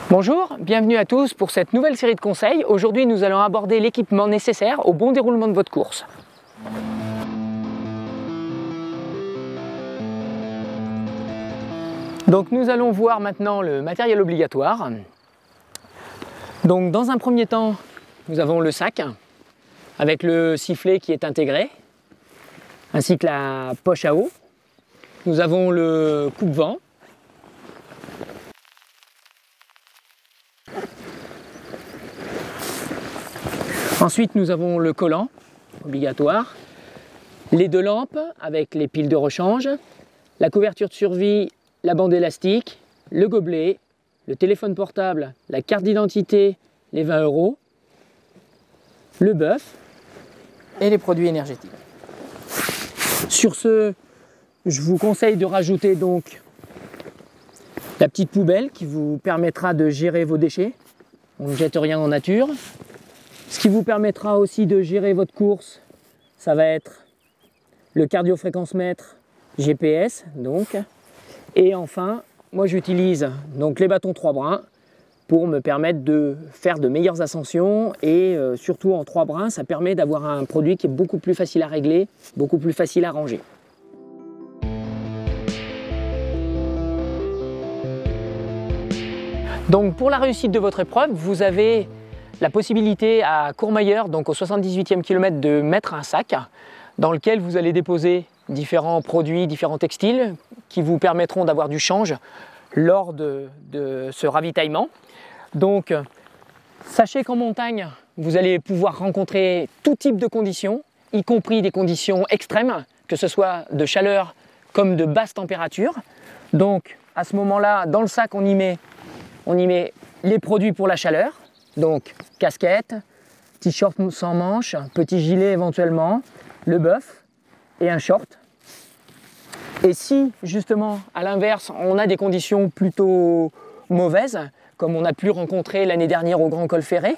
Bonjour, bienvenue à tous pour cette nouvelle série de conseils. Aujourd'hui, nous allons aborder l'équipement nécessaire au bon déroulement de votre course. Donc nous allons voir maintenant le matériel obligatoire. Donc dans un premier temps, nous avons le sac avec le sifflet qui est intégré, ainsi que la poche à eau. Nous avons le coupe-vent. Ensuite, nous avons le collant obligatoire, les deux lampes avec les piles de rechange, la couverture de survie, la bande élastique, le gobelet, le téléphone portable, la carte d'identité, les 20 €, le bœuf et les produits énergétiques. Sur ce, je vous conseille de rajouter donc la petite poubelle qui vous permettra de gérer vos déchets. On ne jette rien en nature. Ce qui vous permettra aussi de gérer votre course, ça va être le cardio-fréquence-mètre GPS, donc. Et enfin, moi j'utilise donc les bâtons 3 brins pour me permettre de faire de meilleures ascensions et surtout en 3 brins, ça permet d'avoir un produit qui est beaucoup plus facile à régler, beaucoup plus facile à ranger. Donc pour la réussite de votre épreuve, vous avez la possibilité à Courmayeur, donc au 78e kilomètre, de mettre un sac dans lequel vous allez déposer différents produits, différents textiles qui vous permettront d'avoir du change lors de ce ravitaillement. Donc sachez qu'en montagne, vous allez pouvoir rencontrer tout type de conditions, y compris des conditions extrêmes, que ce soit de chaleur comme de basse température. Donc à ce moment-là, dans le sac, on y met les produits pour la chaleur. Donc casquette, t-shirt sans manches, petit gilet éventuellement, le bœuf et un short. Et si justement à l'inverse on a des conditions plutôt mauvaises, comme on a pu rencontrer l'année dernière au Grand Col Ferré,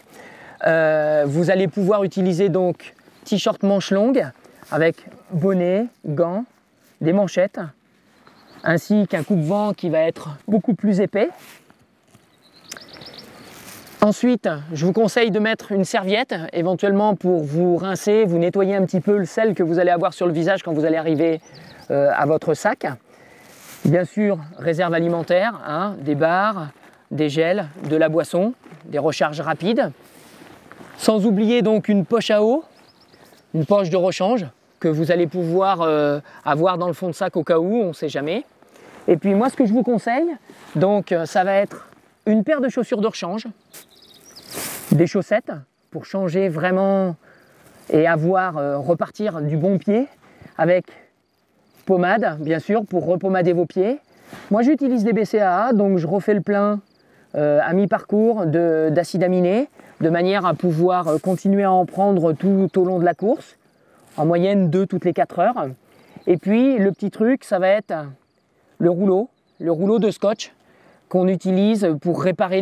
vous allez pouvoir utiliser donc t-shirt manches longues avec bonnet, gants, des manchettes, ainsi qu'un coupe-vent qui va être beaucoup plus épais. Ensuite, je vous conseille de mettre une serviette, éventuellement pour vous rincer, vous nettoyer un petit peu le sel que vous allez avoir sur le visage quand vous allez arriver à votre sac. Bien sûr, réserve alimentaire, hein, des barres, des gels, de la boisson, des recharges rapides. Sans oublier donc une poche à eau, une poche de rechange que vous allez pouvoir avoir dans le fond de sac au cas où, on ne sait jamais. Et puis moi, ce que je vous conseille, donc ça va être une paire de chaussures de rechange, des chaussettes pour changer vraiment et repartir du bon pied, avec pommade bien sûr pour repommader vos pieds. Moi j'utilise des BCAA, donc je refais le plein à mi-parcours d'acide aminé, de manière à pouvoir continuer à en prendre tout au long de la course, en moyenne 2 toutes les 4 heures. Et puis le petit truc, ça va être le rouleau de scotch qu'on utilise pour réparer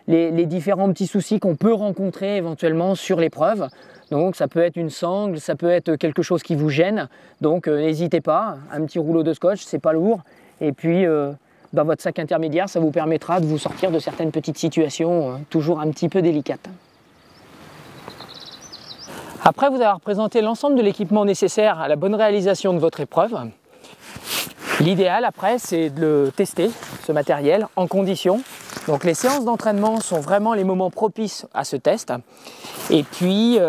les différents petits soucis qu'on peut rencontrer éventuellement sur l'épreuve. Donc ça peut être une sangle, ça peut être quelque chose qui vous gêne, donc n'hésitez pas, un petit rouleau de scotch, c'est pas lourd, et puis dans votre sac intermédiaire, ça vous permettra de vous sortir de certaines petites situations toujours un petit peu délicates. Après vous avoir présenté l'ensemble de l'équipement nécessaire à la bonne réalisation de votre épreuve, l'idéal après, c'est de le tester, ce matériel, en condition. Donc les séances d'entraînement sont vraiment les moments propices à ce test. Et puis,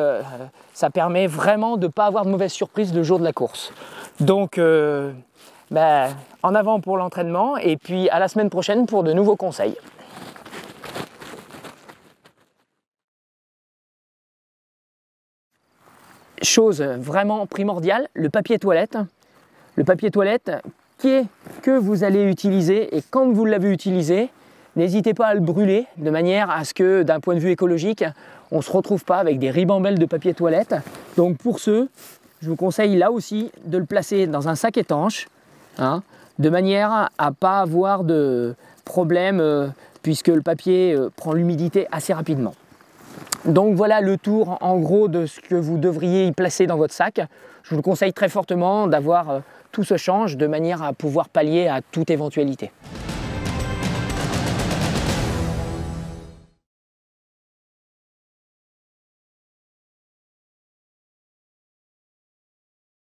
ça permet vraiment de ne pas avoir de mauvaises surprises le jour de la course. Donc, en avant pour l'entraînement et puis à la semaine prochaine pour de nouveaux conseils. Chose vraiment primordiale, le papier toilette. Le papier toilette que vous allez utiliser, et quand vous l'avez utilisé, n'hésitez pas à le brûler de manière à ce que d'un point de vue écologique, on ne se retrouve pas avec des ribambelles de papier toilette. Donc pour ce, je vous conseille là aussi de le placer dans un sac étanche, hein, de manière à ne pas avoir de problème puisque le papier prend l'humidité assez rapidement. Donc voilà le tour en gros de ce que vous devriez y placer dans votre sac. Je vous le conseille très fortement d'avoir tout ce change de manière à pouvoir pallier à toute éventualité.